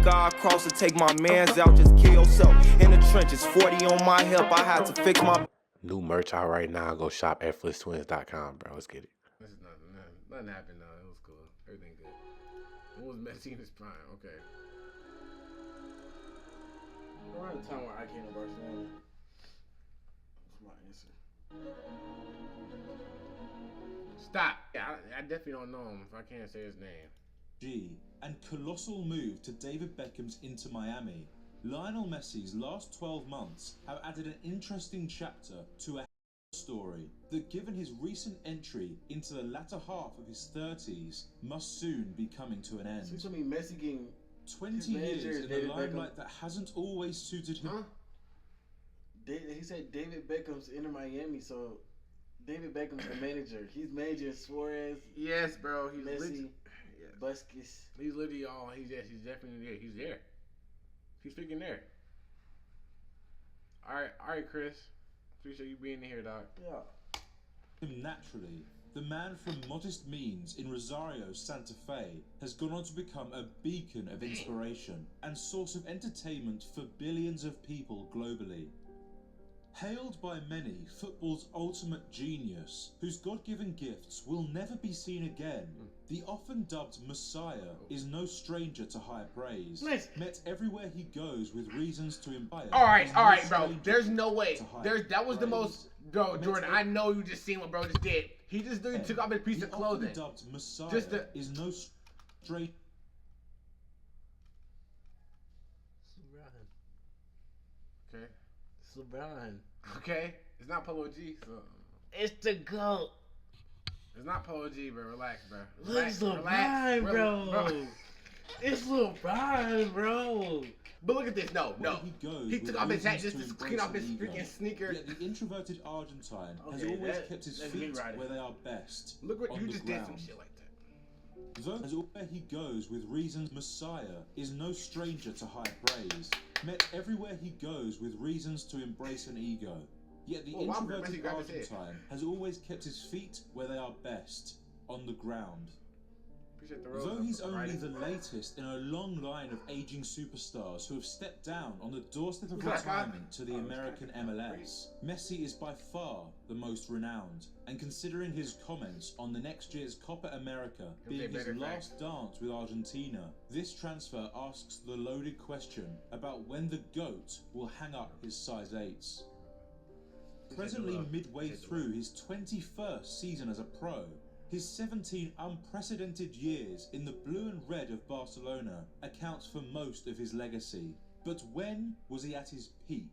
think I'll cross and take my mans out, just kill yourself. In the trenches, 40 on my hip, I had to fix my... New merch out right now. Go shop at FlissTwins.com, bro. Let's get it. This is nothing happened though. It was cool. Everything good. It was Messi in his prime. Okay. Around the time where I came to Barcelona. That's my answer. Stop. Yeah, I definitely don't know him if I can't say his name. And colossal move to David Beckham's Inter Miami. Lionel Messi's last 12 months have added an interesting chapter to a story that, given his recent entry into the latter half of his 30s, must soon be coming to an end. So you told me Messi getting 20 years in the limelight that hasn't always suited him. Huh? He said David Beckham's Inter Miami, so David Beckham's the manager. He's managing Suarez. Yes, bro. He's Messi, Busquets. He's literally all. He's definitely there. He's there. He's freaking there. All right, Chris. Appreciate you being here, dog. Yeah. Naturally, the man from modest means in Rosario, Santa Fe, has gone on to become a beacon of inspiration and source of entertainment for billions of people globally. Hailed by many football's ultimate genius, whose God-given gifts will never be seen again, the often dubbed Messiah is no stranger to high praise. Met everywhere he goes with reasons to inspire. All right, bro. There's no way. That was the most, bro. Jordan, I know you just seen what bro just did. He just literally took off a piece of clothing. The often dubbed Messiah is no stranger. Okay. LeBron. Okay. It's not Polo G, so. It's the GOAT. It's not Polo G, bro. Relax, bro. It's LeBron, bro. It's LeBron, bro. But look at this. No. He took off his hat just to clean off his freaking sneaker. Yet the introverted Argentine has always kept his feet where they are best. Look what you just ground. did, some shit like that. Though as where he goes with reasons, Messiah is no stranger to high praise. Met everywhere he goes with reasons to embrace an ego. Yet the introverted Argentine has always kept his feet where they are best, on the ground. Though he's only the latest in a long line of aging superstars who have stepped down on the doorstep of retirement to the American MLS, Messi is by far the most renowned. And considering his comments on the next year's Copa America being his last dance with Argentina, this transfer asks the loaded question about when the GOAT will hang up his size 8s. Presently midway through his 21st season as a pro, his 17 unprecedented years in the blue and red of Barcelona accounts for most of his legacy. But when was he at his peak?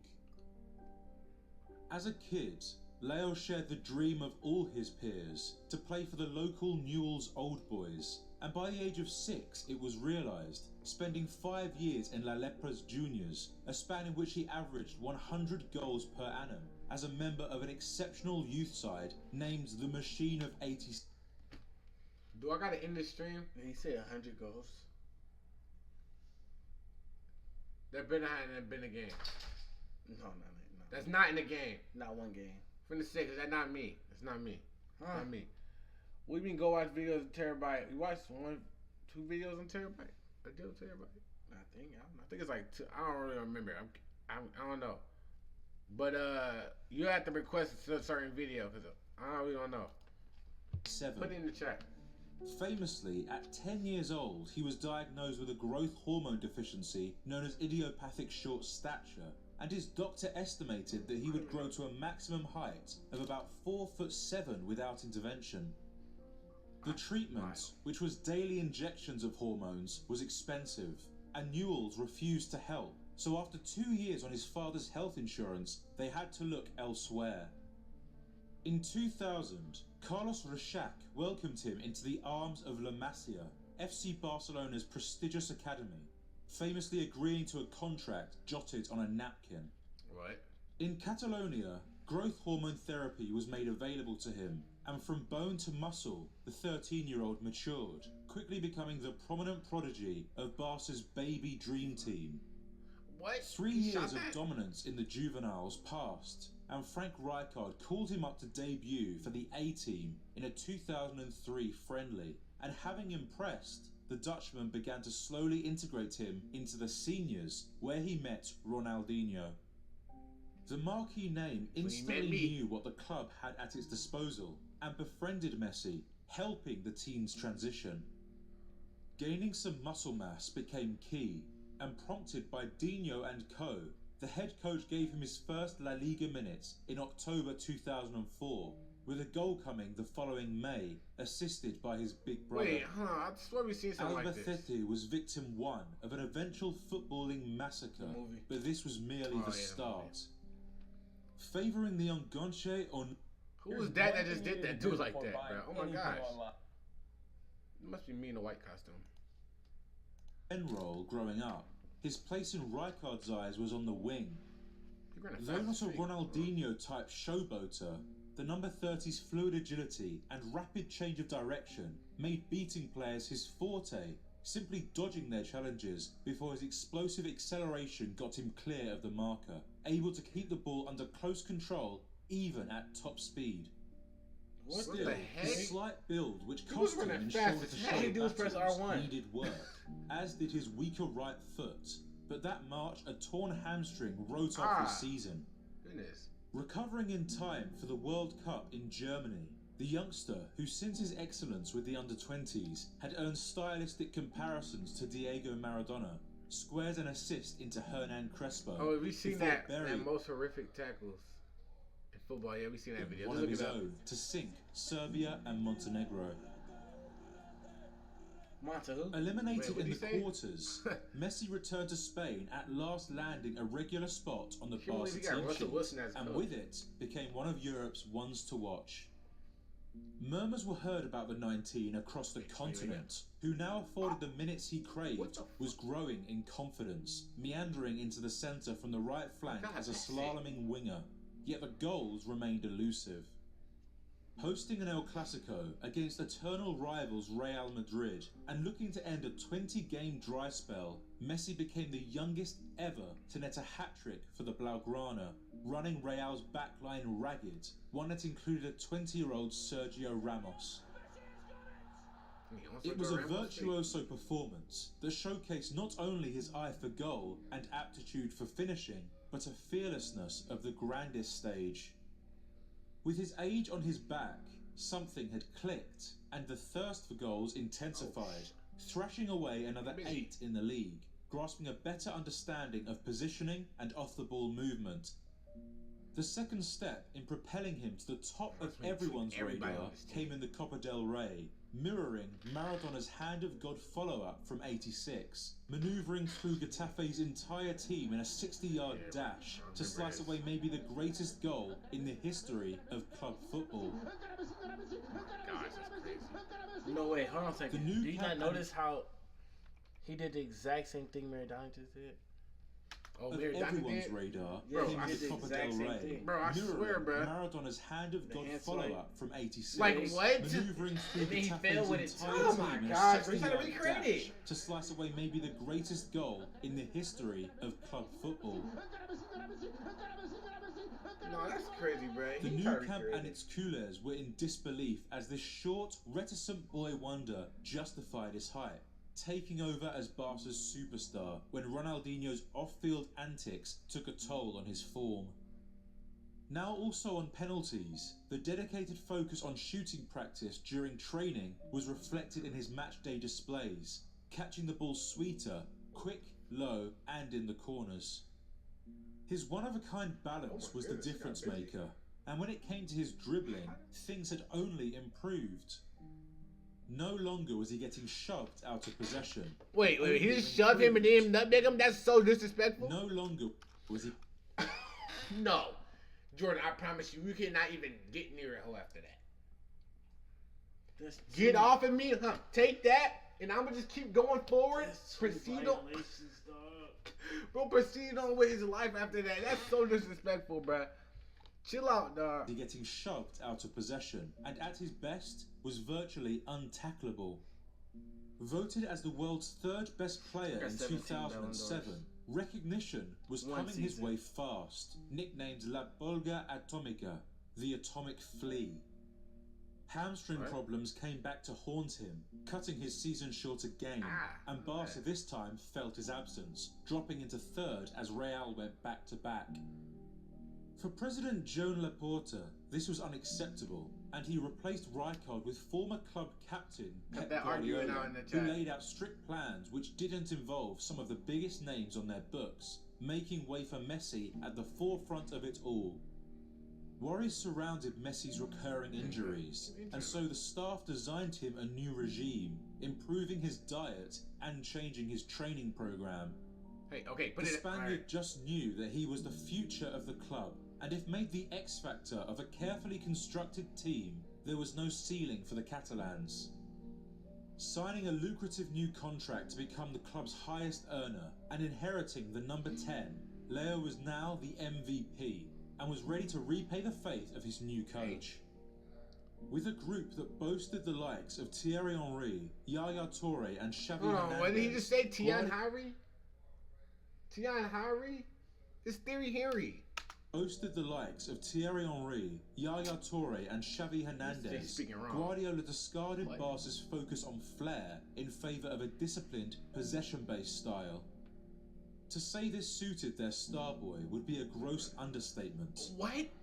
As a kid, Leo shared the dream of all his peers to play for the local Newell's Old Boys, and by the age of 6 it was realised, spending 5 years in La Lepra's Juniors, a span in which he averaged 100 goals per annum, as a member of an exceptional youth side named the Machine of 86. Do I gotta end this stream? He said 100 goals. That better not been a game. No. That's not in the game. Not one game. From the 6, that's not me. It's not me. Huh? Not me. We been go watch videos of Terabyte. We watched 2 videos on Terabyte. A deal Terabyte. I think it's like 2. I don't really remember. I don't know. But you have to request a certain video because we don't know. 7. Put it in the chat. Famously, at 10 years old, he was diagnosed with a growth hormone deficiency known as idiopathic short stature, and his doctor estimated that he would grow to a maximum height of about 4'7" without intervention. The treatment, which was daily injections of hormones, was expensive, and Newell's refused to help, so after 2 years on his father's health insurance, they had to look elsewhere. In 2000, Carlos Reixac welcomed him into the arms of La Masia, FC Barcelona's prestigious academy, famously agreeing to a contract jotted on a napkin. Right. In Catalonia, growth hormone therapy was made available to him, and from bone to muscle, the 13-year-old matured, quickly becoming the prominent prodigy of Barca's baby dream team. What? 3 years of dominance in the juveniles passed, and Frank Rijkaard called him up to debut for the A-team in a 2003 friendly, and having impressed, the Dutchman began to slowly integrate him into the seniors, where he met Ronaldinho. The marquee name instantly knew what the club had at its disposal and befriended Messi, helping the team's transition. Gaining some muscle mass became key, and prompted by Dino and co, the head coach gave him his first La Liga minutes in October 2004, with a goal coming the following May, assisted by his big brother. Wait, I swear we've seen something like this. Albacete was victim 1 of an eventual footballing massacre, but this was merely the start. Favouring the Enganche on... Who was that just did that dude like that, bro? Oh my gosh. It must be me in a white costume. Enroll growing up, his place in Rijkaard's eyes was on the wing. Though not a Ronaldinho-type showboater, the number 30's fluid agility and rapid change of direction made beating players his forte, simply dodging their challenges before his explosive acceleration got him clear of the marker, able to keep the ball under close control even at top speed. Still, the heck? his slight build, which cost him in shoulder-to-shoulder battles, needed work, as did his weaker right foot. But that March, a torn hamstring wrote off his season. Goodness. Recovering in time for the World Cup in Germany, the youngster, who since his excellence with the under-20s had earned stylistic comparisons to Diego Maradona, squares an assist into Hernan Crespo. Oh, we've seen that most horrific tackles in football. Yeah, we've seen that video. One of his own to sink Serbia and Montenegro. Eliminated in the quarters, Messi returned to Spain, at last landing a regular spot on the Barca team sheet, and with it became one of Europe's ones to watch. Murmurs were heard about the 19 across the continent, who now afforded the minutes he craved, was growing in confidence, meandering into the centre from the right flank as a slaloming winger, yet the goals remained elusive. Hosting an El Clasico against eternal rivals Real Madrid and looking to end a 20-game dry spell, Messi became the youngest ever to net a hat-trick for the Blaugrana, running Real's backline ragged, one that included a 20-year-old Sergio Ramos. It was a virtuoso performance that showcased not only his eye for goal and aptitude for finishing, but a fearlessness of the grandest stage. With his age on his back, something had clicked, and the thirst for goals intensified, thrashing away another 8 in the league, grasping a better understanding of positioning and off-the-ball movement. The second step in propelling him to the top of everyone's radar came in the Copa del Rey, mirroring Maradona's Hand of God follow-up from '86, manoeuvring through Getafe's entire team in a 60-yard dash to slice away maybe the greatest goal in the history of club football. No way, hold on a second. Do you not notice how he did the exact same thing Maradona just did? Oh, of everyone's radar came the Copa del Rey, bro, I swear, bro. Maradona's Hand of God follow-up from '86. Like what? Maneuvering through the entire team oh my gosh, we're trying to recreate it to slice away maybe the greatest goal in the history of club football. No, that's crazy, bro. The Nou Camp and its couleurs were in disbelief as this short, reticent boy wonder justified his hype, taking over as Barca's superstar when Ronaldinho's off-field antics took a toll on his form. Now also on penalties, the dedicated focus on shooting practice during training was reflected in his matchday displays, catching the ball sweeter, quick, low and in the corners. His one-of-a-kind balance was the difference maker, and when it came to his dribbling, things had only improved. No longer was he getting shoved out of possession. Wait, he just shoved him and then nutmeg him? That's so disrespectful. No longer was he... No. Jordan, I promise you, you cannot even get near a hole after that. Get off of me, huh? Take that, and I'm going to just keep going forward. Proceed on. Bro, proceed on with his life after that. That's so disrespectful, bro. Chill out, dog. Getting shoved out of possession, and at his best, was virtually untackleable. Voted as the world's third best player in 2007, recognition was coming his way fast, nicknamed La Pulga Atomica, the atomic flea. Hamstring problems came back to haunt him, cutting his season short again, and Barca this time felt his absence, dropping into third as Real went back-to-back. For President Joan Laporta, this was unacceptable, and he replaced Rijkaard with former club captain Pep Guardiola, who laid out strict plans which didn't involve some of the biggest names on their books, making way for Messi at the forefront of it all. Worries surrounded Messi's recurring injuries, and so the staff designed him a new regime, improving his diet and changing his training program. The Spaniard just knew that he was the future of the club, and if made the X factor of a carefully constructed team, there was no ceiling for the Catalans. Signing a lucrative new contract to become the club's highest earner and inheriting the number 10, Leo was now the MVP and was ready to repay the faith of his new coach. With a group that boasted the likes of Thierry Henry, Yaya Toure and Xavi Hernandez... What did he just say? Thierry Henry? Thierry Henry? It's Thierry Henry. Boasted the likes of Thierry Henry, Yaya Toure and Xavi Hernandez, Guardiola discarded Barca's focus on flair in favour of a disciplined, possession-based style. To say this suited their star boy would be a gross understatement.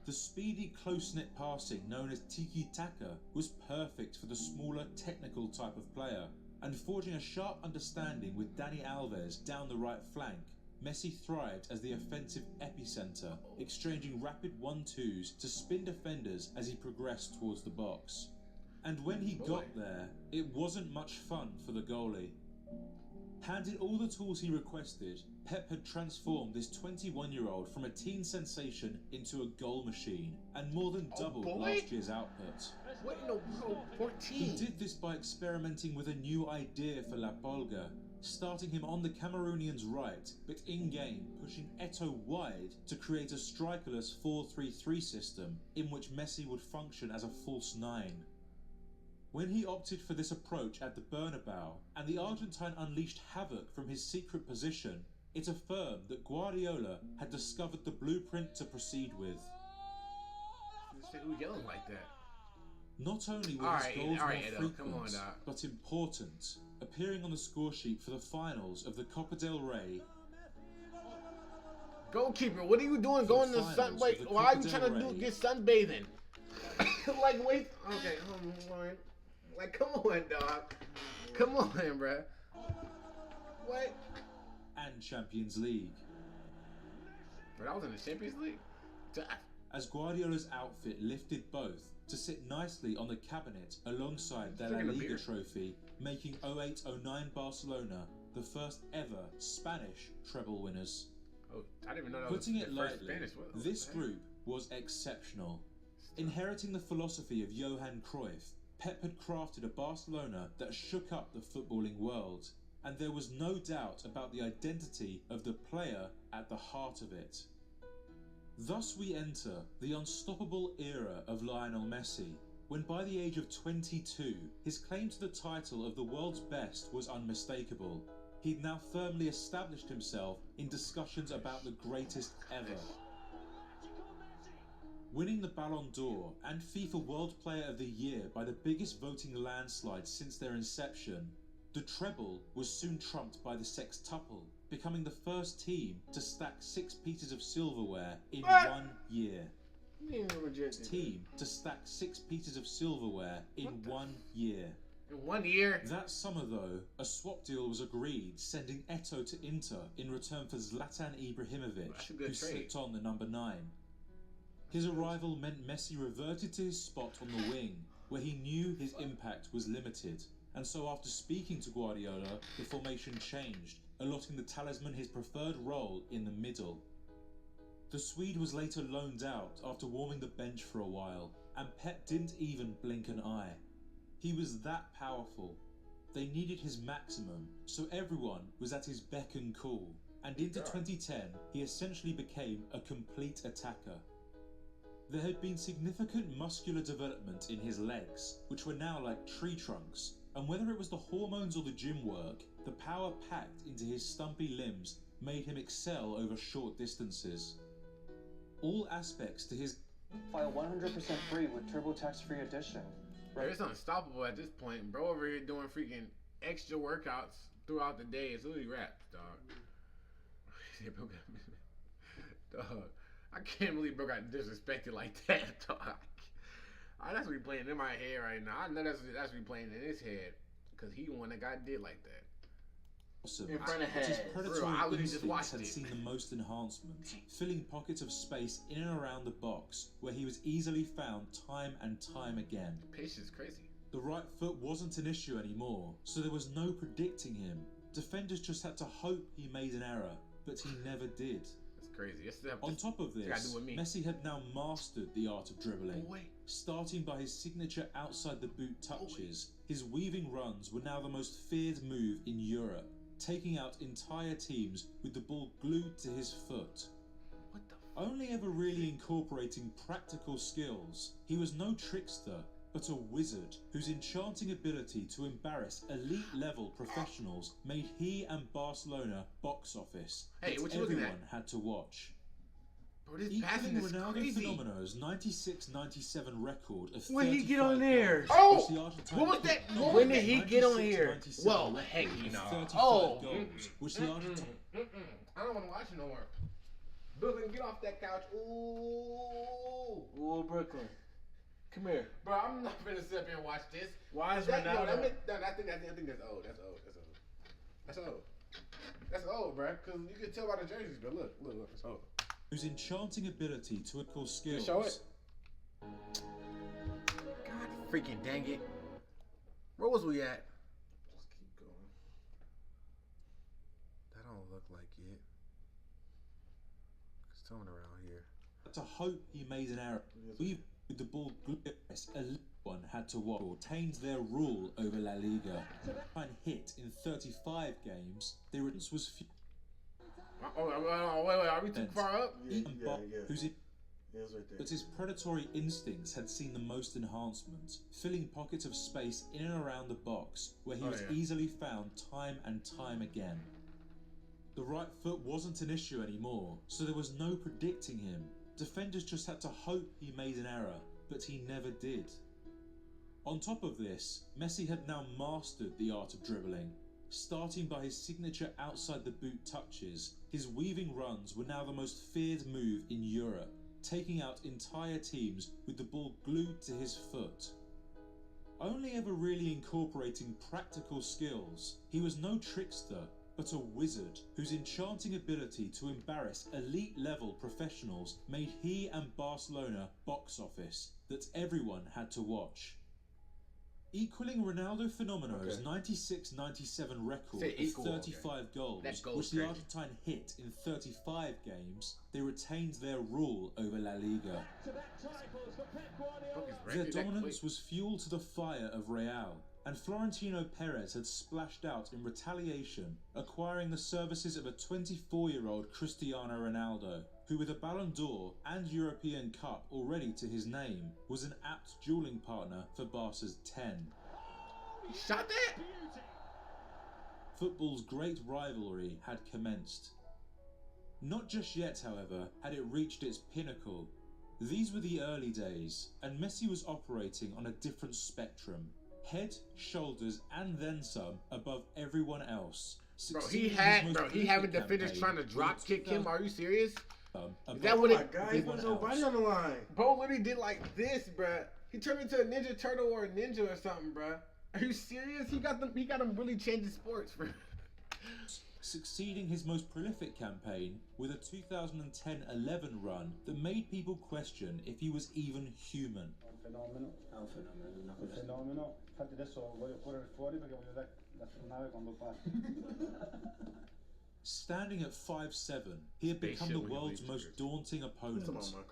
The speedy, close-knit passing known as tiki-taka was perfect for the smaller, technical type of player, and forging a sharp understanding with Dani Alves down the right flank, Messi thrived as the offensive epicenter, exchanging rapid 1-2s to spin defenders as he progressed towards the box. And when he got there, it wasn't much fun for the goalie. Handed all the tools he requested, Pep had transformed this 21-year-old from a teen sensation into a goal machine, and more than doubled last year's output. What in the world? 14? He did this by experimenting with a new idea for La Pulga, starting him on the Cameroonian's right, but in-game pushing Eto'o wide to create a strikerless 4-3-3 system in which Messi would function as a false 9. When he opted for this approach at the Bernabeu, and the Argentine unleashed havoc from his secret position, it affirmed that Guardiola had discovered the blueprint to proceed with. Who's yelling like that? Not only were his goals more frequent, but important, appearing on the score sheet for the finals of the Copa del Rey. Goalkeeper, what are you doing going to sun? Wait, why are you trying to get sunbathing? Like, wait, okay, hold on. Like, come on, dog. Come on, bruh. What? And Champions League. But I was in the Champions League? As Guardiola's outfit lifted both to sit nicely on the cabinet alongside their La Liga trophy, making 08-09 Barcelona the first ever Spanish treble winners. Oh, I didn't even know that was Putting it lightly, Spanish. this group was exceptional. Inheriting the philosophy of Johan Cruyff, Pep had crafted a Barcelona that shook up the footballing world, and there was no doubt about the identity of the player at the heart of it. Thus we enter the unstoppable era of Lionel Messi, when by the age of 22, his claim to the title of the world's best was unmistakable. He'd now firmly established himself in discussions about the greatest ever. Winning the Ballon d'Or and FIFA World Player of the Year by the biggest voting landslide since their inception, the treble was soon trumped by the sextuple, becoming the first team to stack 6 pieces of silverware in 1 year. Team to stack 6 pieces of silverware in 1 year. In 1 year? That summer, though, a swap deal was agreed, sending Eto'o to Inter in return for Zlatan Ibrahimovic, who slipped on the number 9. His arrival meant Messi reverted to his spot on the wing, where he knew his impact was limited, and so after speaking to Guardiola, the formation changed, allotting the talisman his preferred role in the middle. The Swede was later loaned out after warming the bench for a while, and Pep didn't even blink an eye. He was that powerful. They needed his maximum, so everyone was at his beck and call, and into 2010 he essentially became a complete attacker. There had been significant muscular development in his legs, which were now like tree trunks, and whether it was the hormones or the gym work, the power packed into his stumpy limbs made him excel over short distances. All aspects to his File 100% free with TurboTax Free Edition. It's unstoppable at this point. Bro over here doing freaking extra workouts throughout the day. It's literally raps, dog. Dog. I can't believe bro got disrespected like that, dog. That's replaying in my head right now. I know that's replaying in his head. Because he the one that got did like that. Awesome. In front of His head. predatory Bro, I literally just instincts watched had it. seen the most enhancement, filling pockets of space in and around the box where he was easily found time and time again. Patience is crazy. The right foot wasn't an issue anymore, so there was no predicting him. Defenders just had to hope he made an error, but he never did. That's crazy. On top of this, Messi had now mastered the art of dribbling. Starting by his signature outside the boot touches, his weaving runs were now the most feared move in Europe, taking out entire teams with the ball glued to his foot. What the Only ever really incorporating practical skills, he was no trickster, but a wizard whose enchanting ability to embarrass elite-level professionals made he and Barcelona box office that what you looking everyone at? had to watch. Bro, this passing Equaling is Ronaldo crazy. Fenomeno's 96-97 record of When he get on 35 there? goals, Oh! which the Argentine What was that? put When on did he get on here? 96-97 Well, record heck, of you know. 35 Oh. goals, which the Argentine I don't want to watch it no more. Brooklyn, get off that couch. Ooh. Ooh, Brooklyn. Come here. Bro, I'm not finna sit up here and watch this. Why is that, no, Ronaldo? I think that's old. That's old. That's old, bro. Because you can tell by the jerseys, but look, it's old. whose enchanting ability to equal skills. Show it. God freaking dang it. Where was we at? Just keep going. That don't look like it. It's something around here. To hope he made an error. We've with the ball glorious, a one had to watch retained their rule over La Liga. And hit in 35 games, their returns was few. Wait, are we too far up? Yeah. Whose It was right there. but his predatory instincts had seen the most enhancement, filling pockets of space in and around the box where he was easily found time and time again. The right foot wasn't an issue anymore, so there was no predicting him. Defenders just had to hope he made an error, but he never did. On top of this, Messi had now mastered the art of dribbling. Starting by his signature outside the boot touches, his weaving runs were now the most feared move in Europe, taking out entire teams with the ball glued to his foot. Only ever really incorporating practical skills, he was no trickster, but a wizard whose enchanting ability to embarrass elite-level professionals made he and Barcelona box office that everyone had to watch. Equaling Ronaldo Fenomeno's 96-97 record of 35 goals, which the Argentine hit in 35 games, they retained their rule over La Liga. Their dominance was fuel to the fire of Real, and Florentino Perez had splashed out in retaliation, acquiring the services of a 24-year-old Cristiano Ronaldo, who with a Ballon d'Or and European Cup already to his name, was an apt dueling partner for Barca's 10. He shot that? Football's great rivalry had commenced. Not just yet, however, had it reached its pinnacle. These were the early days, and Messi was operating on a different spectrum. Head, shoulders, and then some above everyone else. He having defenders trying to drop kick him. Are you serious? Is that what it? God, he put nobody on the line. Bro literally did like this, bruh. He turned into a Ninja Turtle or a ninja or something, bruh. Are you serious? He got them really changing sports, bro. Succeeding his most prolific campaign with a 2010-11 run that made people question if he was even human. Standing at 5'7", he had become the world's most daunting opponent,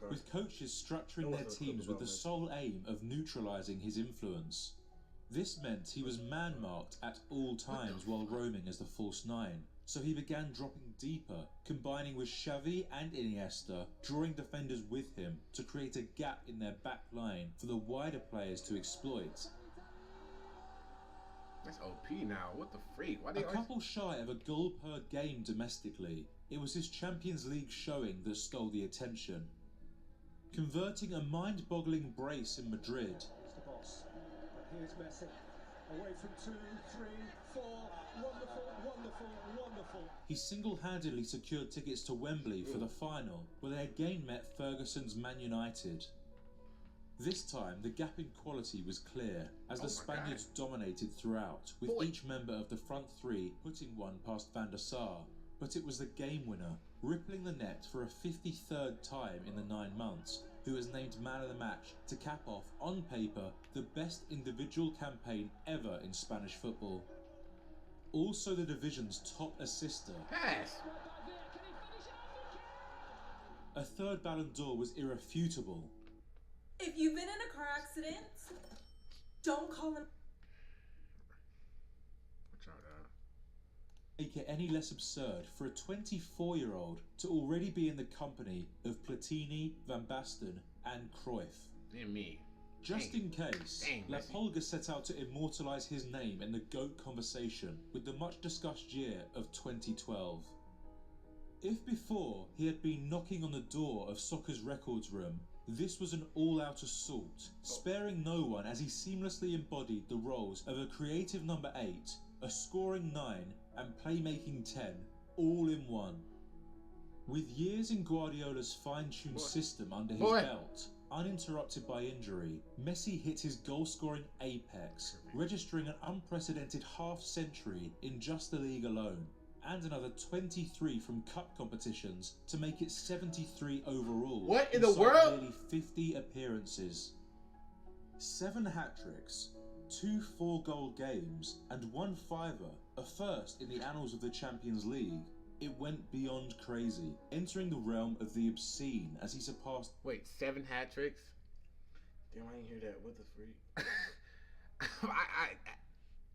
with coaches structuring their teams with the sole aim of neutralizing his influence. This meant he was man-marked at all times while roaming as the false nine, so he began dropping deeper, combining with Xavi and Iniesta, drawing defenders with him to create a gap in their back line for the wider players to exploit. That's OP now. What the freak? Why A couple shy of a goal per game domestically, it was his Champions League showing that stole the attention. Converting a mind-boggling brace in Madrid, Here's Messi. Away from 2, 3, 4. Wonderful, wonderful, wonderful. He single-handedly secured tickets to Wembley for the final, where they again met Ferguson's Man United. This time, the gap in quality was clear, as the Spaniards dominated throughout, with each member of the front three putting one past Van der Sar. But it was the game winner, rippling the net for a 53rd time in the 9 months, who was named man of the match to cap off, on paper, the best individual campaign ever in Spanish football. Also the division's top assister. Pass. A third Ballon d'Or was irrefutable. If you've been in a car accident, don't call him. Make it any less absurd for a 24-year-old to already be in the company of Platini, Van Basten and Cruyff. And me. Just in case, La Pulga set out to immortalise his name in the GOAT conversation with the much-discussed year of 2012. If before he had been knocking on the door of soccer's records room, this was an all-out assault, sparing no one as he seamlessly embodied the roles of a creative number 8, a scoring 9 and playmaking 10, all in one. With years in Guardiola's fine-tuned system under his belt, uninterrupted by injury, Messi hit his goal-scoring apex, registering an unprecedented half-century in just the league alone, and another 23 from cup competitions to make it 73 overall. What in the world? Nearly 50 appearances. 7 hat-tricks, 2 4-goal games, and 1 fiver, a first in the annals of the Champions League. It went beyond crazy, entering the realm of the obscene as he surpassed... Wait, 7 hat tricks? Damn, I didn't hear that. What the freak?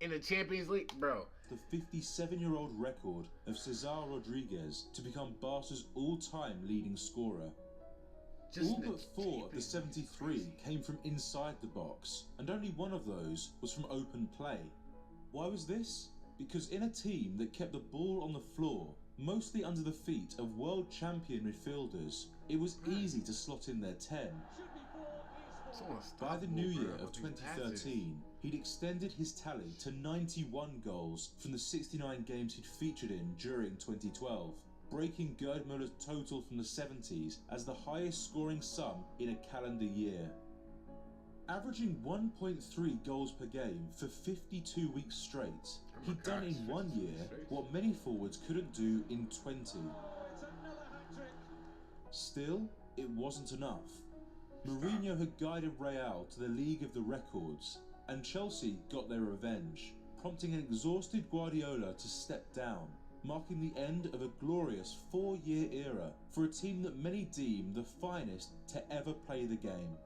In the Champions League, bro. The 57-year-old record of Cesar Rodriguez to become Barca's all-time leading scorer. All but 4 of the 73 came from inside the box, and only 1 of those was from open play. Why was this? Because in a team that kept the ball on the floor, mostly under the feet of world champion midfielders, it was easy to slot in their 10. By the new year of 2013, he'd extended his tally to 91 goals from the 69 games he'd featured in during 2012, breaking Gerd Müller's total from the 70s as the highest scoring sum in a calendar year. Averaging 1.3 goals per game for 52 weeks straight, he'd done in 1 year what many forwards couldn't do in 20. Still, it wasn't enough. Mourinho had guided Real to the League of the Records, and Chelsea got their revenge, prompting an exhausted Guardiola to step down, marking the end of a glorious 4-year era for a team that many deem the finest to ever play the game.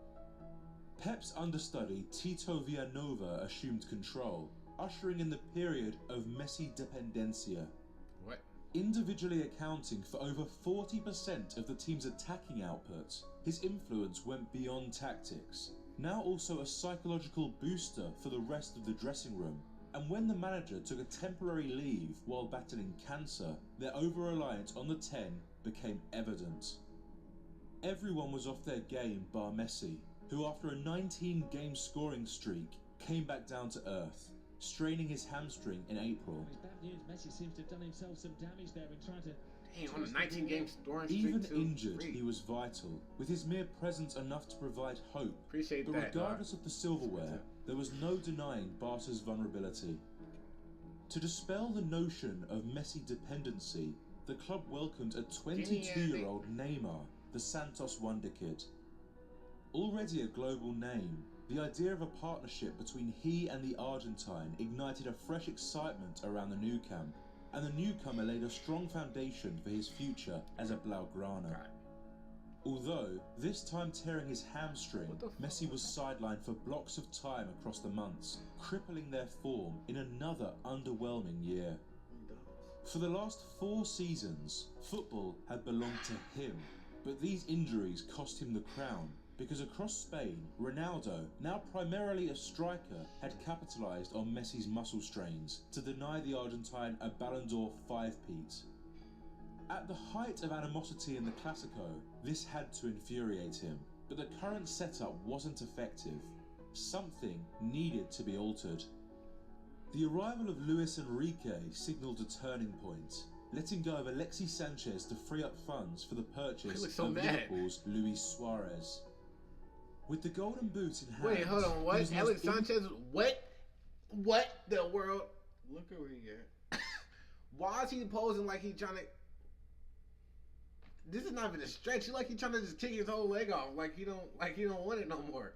Pep's understudy Tito Villanova assumed control, ushering in the period of Messi dependencia. What? Individually accounting for over 40% of the team's attacking output, his influence went beyond tactics, now also a psychological booster for the rest of the dressing room. And when the manager took a temporary leave while battling cancer, their over-reliance on the 10 became evident. Everyone was off their game bar Messi, who after a 19-game scoring streak came back down to earth, straining his hamstring in April. It's bad news. Messi seems to have done himself some damage there in trying to... On a 19-game scoring streak. Even injured, he was vital, with his mere presence enough to provide hope. Appreciate but that. regardless of the silverware, there was no denying Barca's vulnerability. To dispel the notion of Messi dependency, the club welcomed a 22-year-old Neymar, the Santos wonder kid. Already a global name, the idea of a partnership between he and the Argentine ignited a fresh excitement around the Nou Camp, and the newcomer laid a strong foundation for his future as a Blaugrana. Although, this time tearing his hamstring, Messi was sidelined for blocks of time across the months, crippling their form in another underwhelming year. For the last 4 seasons, football had belonged to him, but these injuries cost him the crown, because across Spain, Ronaldo, now primarily a striker, had capitalised on Messi's muscle strains to deny the Argentine a Ballon d'Or 5-peat. At the height of animosity in the Clásico, this had to infuriate him, but the current setup wasn't effective. something needed to be altered. The arrival of Luis Enrique signalled a turning point, letting go of Alexis Sanchez to free up funds for the purchase of Liverpool's Luis Suarez. With the golden boot in hand... Wait, hold on, what? Alex Sanchez, what? What the world? Look at where he at. Why is he posing like he trying to... This is not even a stretch. Like he trying to just kick his whole leg off. Like he don't want it no more.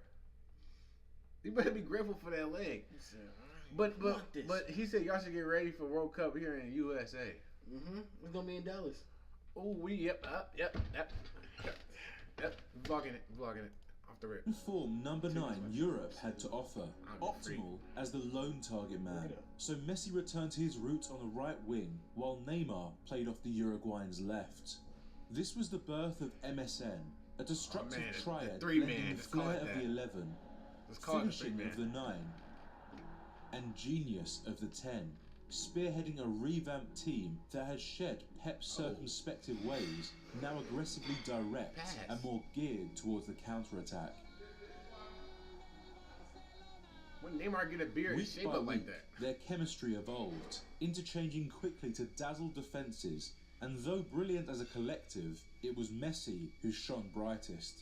You better be grateful for that leg. But he said y'all should get ready for World Cup here in USA. It's gonna be in Dallas. Oh, yep. Vlogging it off the rip. Form number 9 Europe had to offer, optimal as the lone target man. So Messi returned to his roots on the right wing, while Neymar played off the Uruguayan's left. This was the birth of MSN, a destructive triad blending the flair of the 11, finishing of the 9, and genius of the 10, spearheading a revamped team that has shed Pep's circumspective ways, now aggressively direct and more geared towards the counter-attack. When Neymar get a beard, he shape up like that. Their chemistry evolved, interchanging quickly to dazzle defences, and though brilliant as a collective, it was Messi who shone brightest.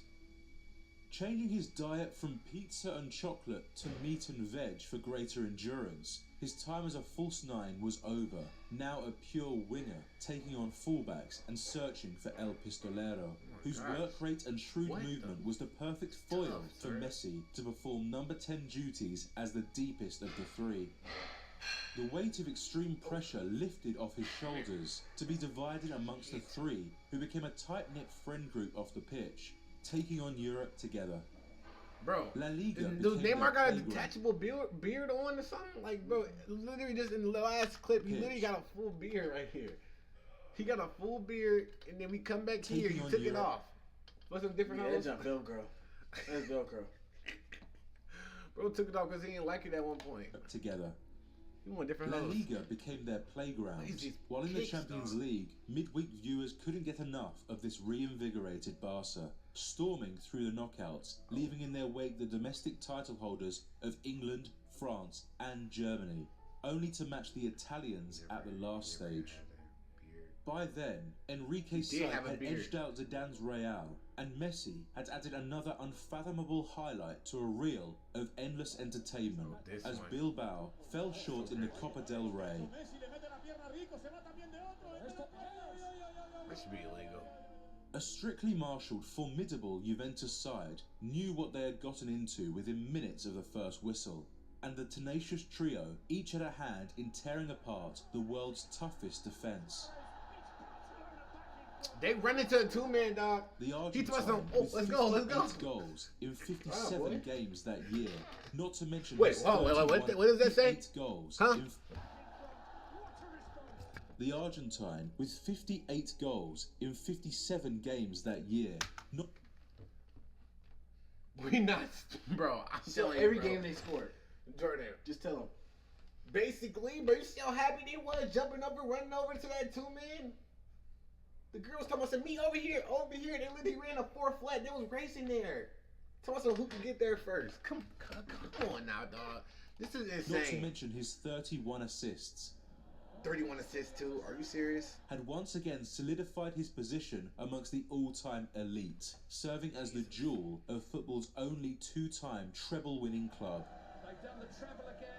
Changing his diet from pizza and chocolate to meat and veg for greater endurance, his time as a false 9 was over, now a pure winger, taking on fullbacks and searching for El Pistolero, whose work rate and shrewd movement was the perfect foil for Messi to perform number 10 duties as the deepest of the 3. The weight of extreme pressure lifted off his shoulders to be divided amongst the 3, who became a tight-knit friend group off the pitch, taking on Europe together. Bro, La Liga does Neymar got a detachable beard on or something? Like, bro, literally just in the last clip, he literally got a full beard right here. He got a full beard, and then we come back here, he took it off. What's some different That's Velcro. That's Velcro. Bro took it off because he didn't like it at one point. Together. You want different La hoes. Liga became their playground, while in the Champions League, midweek viewers couldn't get enough of this reinvigorated Barca, storming through the knockouts, leaving in their wake the domestic title holders of England, France and Germany, only to match the Italians at the last stage. By then, Enrique's side had edged out Zidane's Real, and Messi had added another unfathomable highlight to a reel of endless entertainment as Bilbao fell short in the Copa del Rey. That should be illegal. A strictly marshalled, formidable Juventus side knew what they had gotten into within minutes of the first whistle, and the tenacious trio each had a hand in tearing apart the world's toughest defence. They run into a 2-man, dog. The Argentine let's go. 58 goals in 57 games that year. Not to mention wait, what does that say? Goals huh? The Argentine with 58 goals in 57 games that year. We not, bro. I'm telling you, every game they scored. Jordan, just tell them. Basically, bro, you see how happy they was jumping over, running over to that 2-man. The girls talking about me over here. They literally ran a 4 flat. They was racing there. Talking about who can get there first. Come on now, dog. This is insane. Not to mention his 31 assists. 31 assists too. Are you serious? Had once again solidified his position amongst the all-time elite, serving as the jewel of football's only 2-time treble-winning club. They've done the treble again.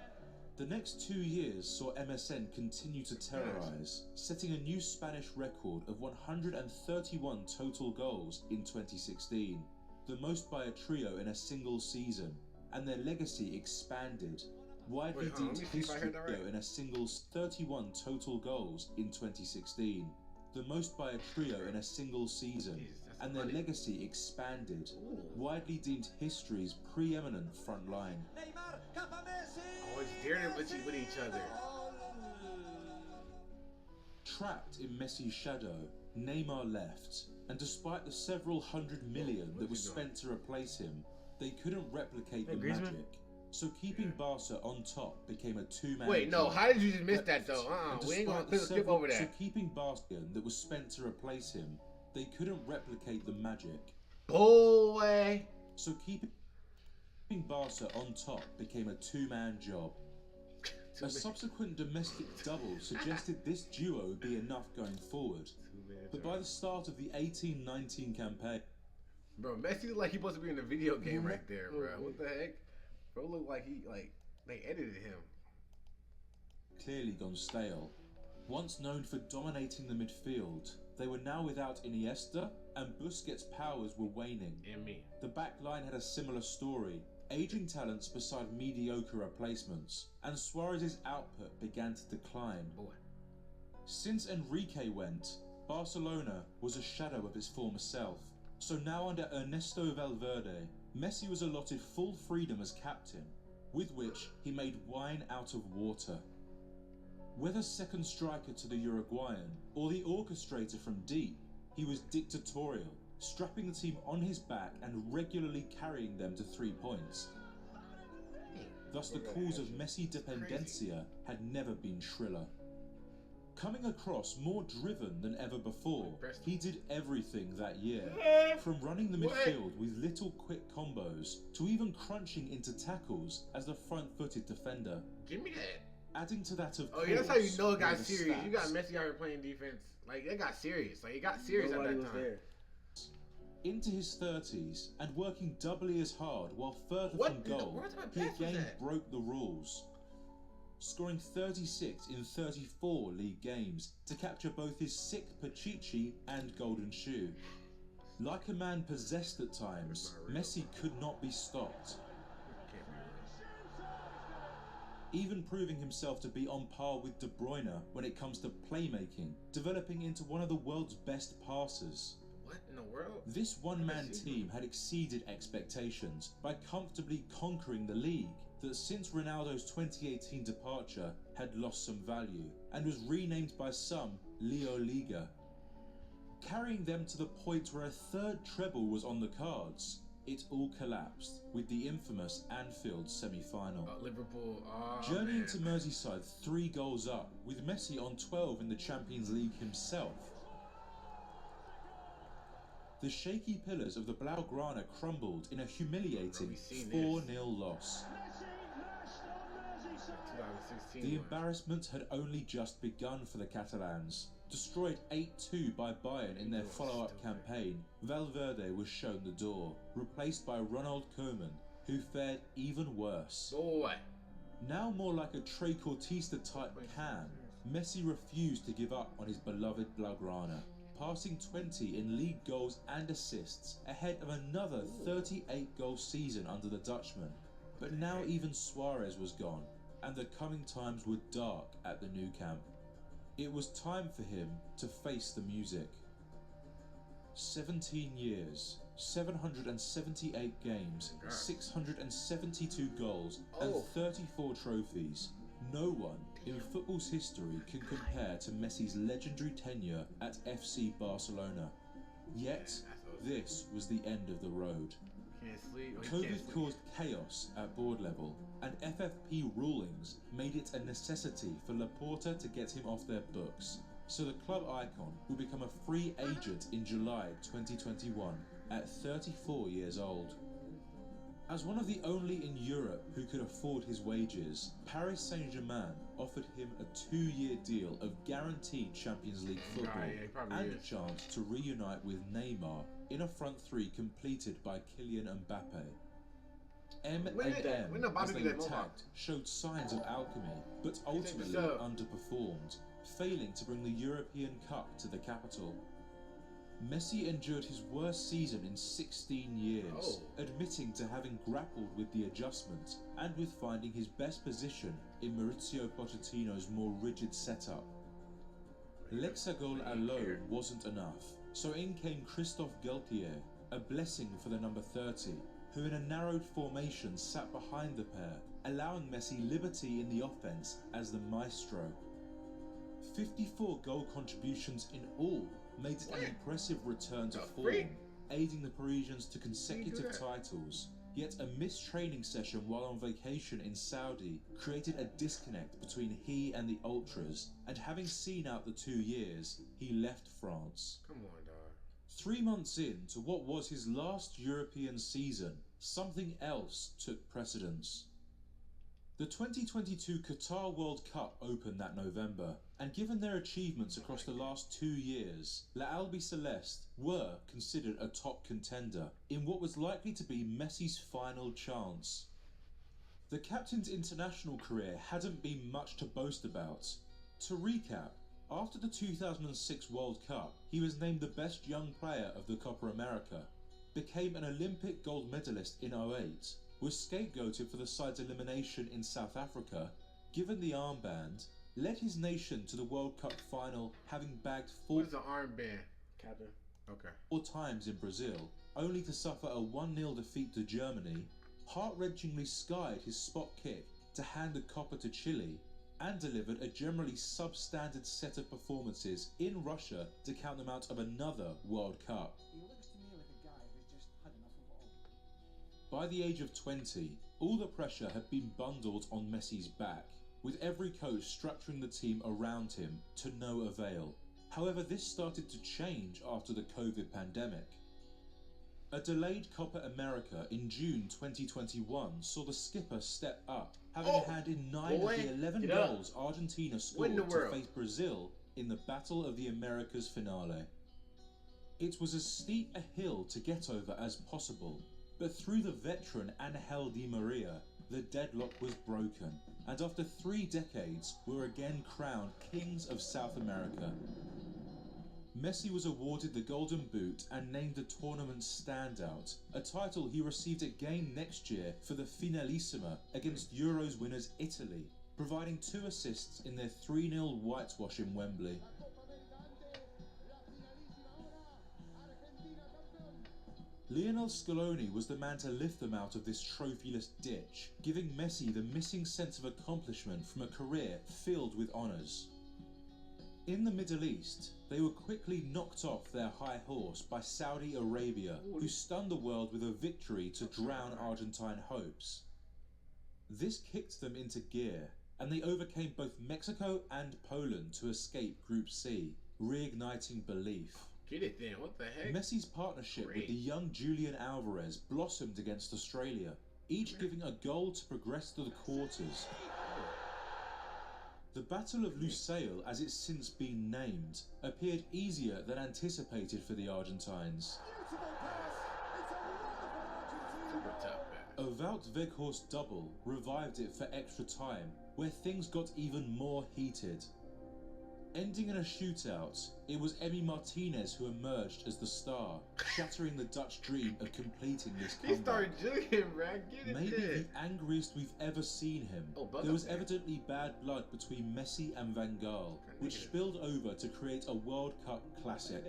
The next 2 years saw MSN continue to terrorise, setting a new Spanish record of 131 total goals in 2016, the most by a trio in a single season, and their legacy expanded, widely deemed history in a single 31 total goals in 2016, the most by a trio in a single season, and their legacy expanded, widely deemed history's preeminent front line. Oh, it's daring with each other. Trapped in Messi's shadow, Neymar left, and despite the several $100 million that was spent to replace him, they couldn't replicate the magic. So keeping Barca on top became a 2-man. Wait, no, how did you just miss that though? We ain't gonna skip over that. So keeping Barca that was spent to replace him, they couldn't replicate the magic. Boy. So keeping Keeping Barca on top became a two-man job. A subsequent domestic double suggested this duo would be enough going forward. But by the start of the 18-19 campaign... Bro, Messi look like he supposed to be in a video game right there, bro. What the heck? Bro look like they edited him. Clearly gone stale. Once known for dominating the midfield, they were now without Iniesta, and Busquets' powers were waning. And me. The back line had a similar story, aging talents beside mediocre replacements, and Suarez's output began to decline. Boy. Since Enrique went, Barcelona was a shadow of its former self. So now under Ernesto Valverde, Messi was allotted full freedom as captain, with which he made wine out of water. Whether second striker to the Uruguayan or the orchestrator from deep, he was dictatorial, strapping the team on his back and regularly carrying them to 3 points. Thus the calls of Messi dependencia had never been shriller. Coming across more driven than ever before, he did everything that year. From running the midfield with little quick combos, to even crunching into tackles as the front-footed defender. Give me that. Adding to that, of course, yeah, that's how you know it got were the serious. stats. You got Messi out here playing defense. Like, it got serious. Like, it got serious Nobody at that was time. there. Into his 30s and working doubly as hard while further What from in the goal, world type of he pass was again that? broke the rules, scoring 36 in 34 league games to capture both his sick Pachichi and golden shoe. Like a man possessed at times, Messi could not be stopped. Even proving himself to be on par with De Bruyne when it comes to playmaking, developing into one of the world's best passers. What in the world? This one-man team had exceeded expectations by comfortably conquering the league that since Ronaldo's 2018 departure had lost some value and was renamed by some Leo Liga. Carrying them to the point where a third treble was on the cards, it all collapsed with the infamous Anfield semi-final. Liverpool. Journeying man. to Merseyside 3 goals up, with Messi on 12 in the Champions League himself. The shaky pillars of the Blaugrana crumbled in a humiliating 4-0 loss. 2016 The one. embarrassment had only just begun for the Catalans. Destroyed 8-2 by Bayern in their follow-up campaign, Valverde was shown the door, replaced by Ronald Koeman, who fared even worse. Boy. Now more like a trequartista-type can, Messi refused to give up on his beloved Blaugrana, passing 20 in league goals and assists ahead of another 38-goal season under the Dutchman. But now even Suarez was gone, and the coming times were dark at the new camp. It was time for him to face the music. 17 years, 778 games, 672 goals, and 34 trophies. No one in football's history can compare to Messi's legendary tenure at FC Barcelona. Yet, this was the end of the road. Can't sleep. COVID caused chaos at board level, and FFP rulings made it a necessity for Laporta to get him off their books. So the club icon will become a free agent in July 2021 at 34 years old. As one of the only in Europe who could afford his wages, Paris Saint-Germain offered him a 2-year deal of guaranteed Champions League football and a chance to reunite with Neymar in a front three completed by Kylian Mbappe. M and M, as they were tagged, showed signs of alchemy, but ultimately underperformed, failing to bring the European Cup to the capital. Messi endured his worst season in 16 years, admitting to having grappled with the adjustment and with finding his best position in Maurizio Pochettino's more rigid setup. L'Hexagol alone wasn't enough, so in came Christophe Galtier, a blessing for the number 30, who in a narrowed formation sat behind the pair, allowing Messi liberty in the offense as the maestro. 54 goal contributions in all made it an impressive return to form, aiding the Parisians to consecutive titles. Yet a missed training session while on vacation in Saudi created a disconnect between he and the Ultras, and having seen out the 2 years, he left France. Come on, dog. 3 months into what was his last European season, something else took precedence. The 2022 Qatar World Cup opened that November, and given their achievements across the last 2 years, La Albiceleste were considered a top contender in what was likely to be Messi's final chance. The captain's international career hadn't been much to boast about. To recap, after the 2006 World Cup, he was named the best young player of the Copa America, became an Olympic gold medalist in 2008, was scapegoated for the side's elimination in South Africa, given the armband, led his nation to the World Cup final, having bagged What is an armband? Captain. Okay. 4 times in Brazil, only to suffer a 1-0 defeat to Germany, heart-wrenchingly skied his spot kick to hand the Copa to Chile, and delivered a generally substandard set of performances in Russia to count them out of another World Cup. He looks to me like a guy who's just had enough of it all. By the age of 20, all the pressure had been bundled on Messi's back, with every coach structuring the team around him to no avail. However, this started to change after the COVID pandemic. A delayed Copa America in June 2021 saw the skipper step up, having a hand in 9 of the 11 goals Argentina scored to face Brazil in the Battle of the Americas finale. It was as steep a hill to get over as possible, but through the veteran Angel Di Maria, the deadlock was broken, and after 3 decades were again crowned kings of South America. Messi was awarded the Golden Boot and named the tournament's standout, a title he received again next year for the Finalissima against Euros winners Italy, providing 2 assists in their 3-0 whitewash in Wembley. Lionel Scaloni was the man to lift them out of this trophyless ditch, giving Messi the missing sense of accomplishment from a career filled with honours. In the Middle East, they were quickly knocked off their high horse by Saudi Arabia, who stunned the world with a victory to drown Argentine hopes. This kicked them into gear, and they overcame both Mexico and Poland to escape Group C, reigniting belief. Get it then, what the heck? Messi's partnership with the young Julian Alvarez blossomed against Australia, each giving a goal to progress to the quarters. The Battle of Lusail, as it's since been named, appeared easier than anticipated for the Argentines. A Wout Weghorst double revived it for extra time, where things got even more heated. Ending in a shootout, it was Emi Martinez who emerged as the star, shattering the Dutch dream of completing this comeback. He started jugging, man. Get it Maybe there. the angriest we've ever seen him. There was evidently bad blood between Messi and Van Gaal, which spilled over to create a World Cup classic.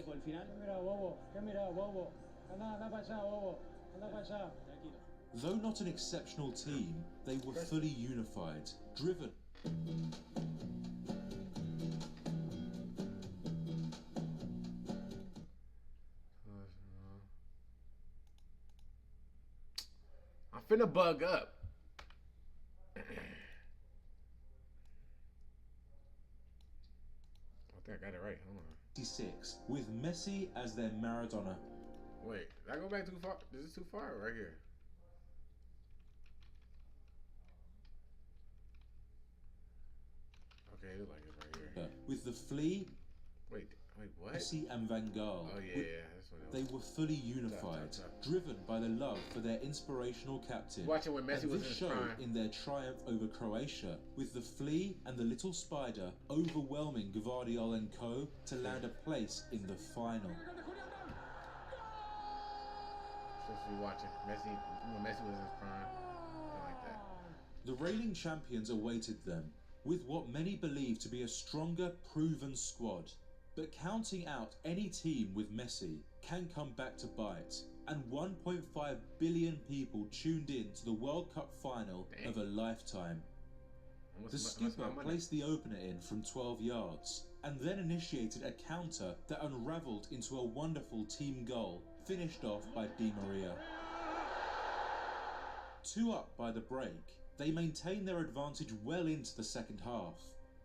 Though not an exceptional team, they were fully unified, driven. I'm finna bug up. I think I got it right. Hold on. 66, with Messi as their Maradona. Wait, did I go back too far? Is this too far? Right here. Okay, it looks like it's right here. With the Flea, Wait, what? Messi and Van Gaal. Oh yeah, that's what it was. They were fully unified, driven by the love for their inspirational captain. Watching when Messi and was this in his showed prime. in their triumph over Croatia, with the Flea and the Little Spider overwhelming Gvardiol and co. to land a place in the final. Supposed to be watching Messi when Messi was in his prime. Something like that. The reigning champions awaited them, with what many believe to be a stronger, proven squad. But counting out any team with Messi can come back to bite, and 1.5 billion people tuned in to the World Cup final of a lifetime. The skipper placed the opener in from 12 yards, and then initiated a counter that unravelled into a wonderful team goal, finished off by Di Maria. 2 up by the break, they maintained their advantage well into the second half.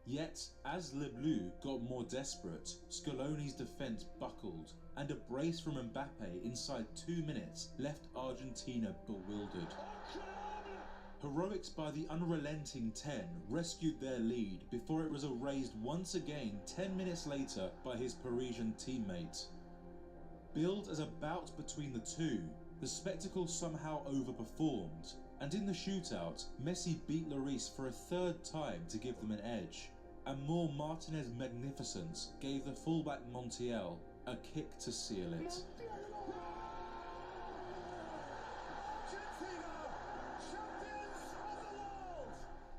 Yet, as Le Bleu got more desperate, Scaloni's defence buckled, and a brace from Mbappe inside 2 minutes left Argentina bewildered. Heroics by the unrelenting 10 rescued their lead before it was erased once again 10 minutes later by his Parisian teammate. Billed as a bout between the two, the spectacle somehow overperformed, and in the shootout, Messi beat Lloris for a 3rd time to give them an edge, and more Martinez magnificence gave the fullback Montiel a kick to seal it.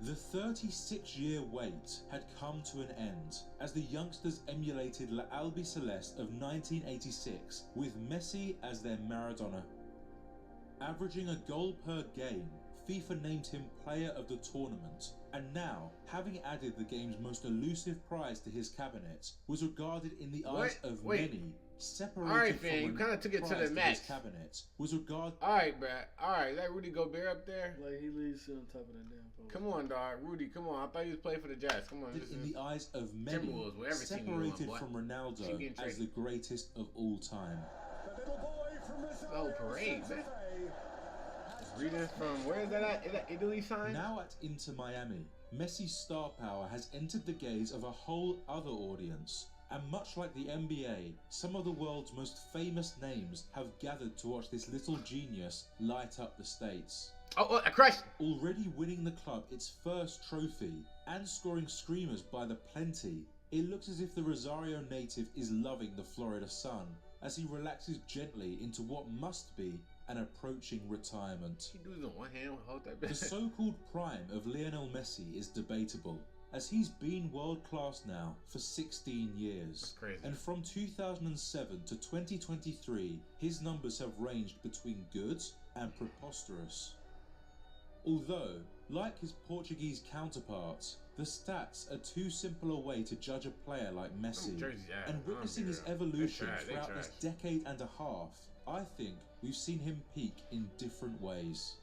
The 36-year wait had come to an end as the youngsters emulated La Albiceleste of 1986 with Messi as their Maradona. Averaging a goal per game, FIFA named him player of the tournament, and now, having added the game's most elusive prize to his cabinet, was regarded in the eyes of many, separated Alright, from fam, you kind of took it to the match. his cabinet, was regarded. Alright, bruh. Alright, that Rudy Gobert up there. Like he leaves on top of that damn post. Come on, dog. Rudy, come on. I thought he was playing for the Jazz. Come on. In the eyes of many, Timberwolves, whatever team you want, separated boy. from Keep Ronaldo getting as the greatest of all time. Oh, parade, man. Reading from, where is that at? Is that Italy sign? Now at Inter Miami, Messi's star power has entered the gaze of a whole other audience. And much like the NBA, some of the world's most famous names have gathered to watch this little genius light up the States. Oh, a crush! Already winning the club its first trophy and scoring screamers by the plenty, it looks as if the Rosario native is loving the Florida sun as he relaxes gently into what must be an approaching retirement. He does it on one hand, hold that The back. so-called prime of Lionel Messi is debatable, as he's been world-class now for 16 years. That's crazy. And from 2007 to 2023, his numbers have ranged between good and preposterous. Although, like his Portuguese counterparts, the stats are too simple a way to judge a player like Messi, and witnessing his evolution throughout this decade and a half, I think we've seen him peak in different ways.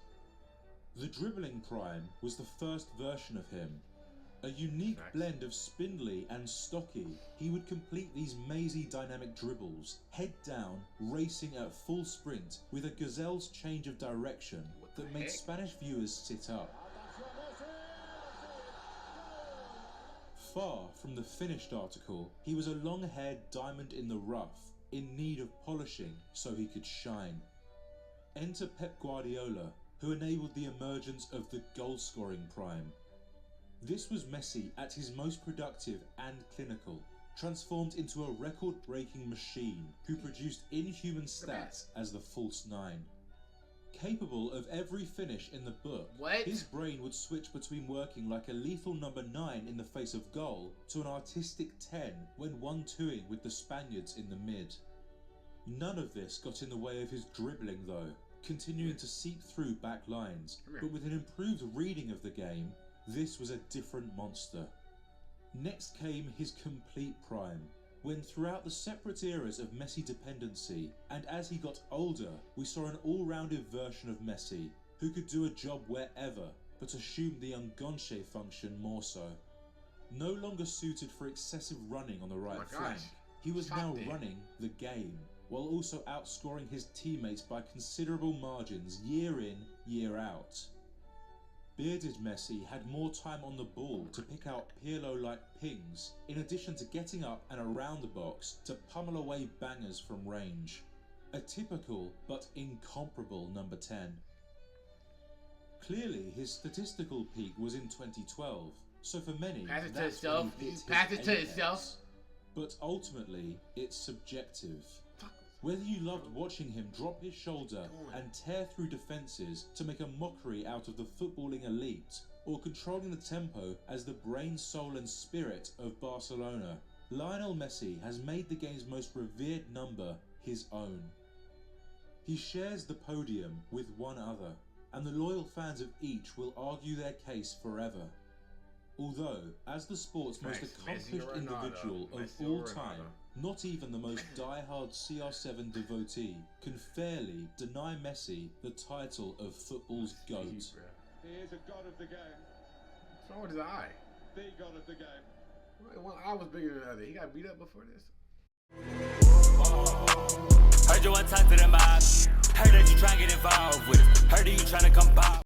The dribbling prime was the first version of him. A unique blend of spindly and stocky, he would complete these mazy dynamic dribbles, head down, racing at full sprint with a gazelle's change of direction that made Spanish viewers sit up. Far from the finished article, he was a long-haired diamond in the rough, in need of polishing so he could shine. Enter Pep Guardiola, who enabled the emergence of the goal-scoring prime. This was Messi at his most productive and clinical, transformed into a record-breaking machine who produced inhuman stats as the false nine. Capable of every finish in the book, his brain would switch between working like a lethal number 9 in the face of goal to an artistic 10 when 1-2ing with the Spaniards in the mid. None of this got in the way of his dribbling though, continuing to seep through back lines, but with an improved reading of the game, this was a different monster. Next came his complete prime, when throughout the separate eras of Messi dependency, and as he got older, we saw an all-rounded version of Messi, who could do a job wherever, but assumed the enganche function more so. No longer suited for excessive running on the right flank, he was now running the game, while also outscoring his teammates by considerable margins year in, year out. Bearded Messi had more time on the ball to pick out Pirlo-like pings, in addition to getting up and around the box to pummel away bangers from range. A typical but incomparable number 10. Clearly his statistical peak was in 2012, so for many that's when he hit his apex. But ultimately it's subjective. Whether you loved watching him drop his shoulder and tear through defences to make a mockery out of the footballing elite, or controlling the tempo as the brain, soul and spirit of Barcelona, Lionel Messi has made the game's most revered number his own. He shares the podium with one other, and the loyal fans of each will argue their case forever. Although, as the sport's most accomplished individual of all time, not even the most die-hard CR7 devotee can fairly deny Messi the title of football's GOAT. He is a god of the game. What's wrong with his eye? the god of the game. One eye was bigger than the other. He got beat up before this. Heard you one time to the mob. Heard that you trying to get involved with it. Heard that you trying to come by.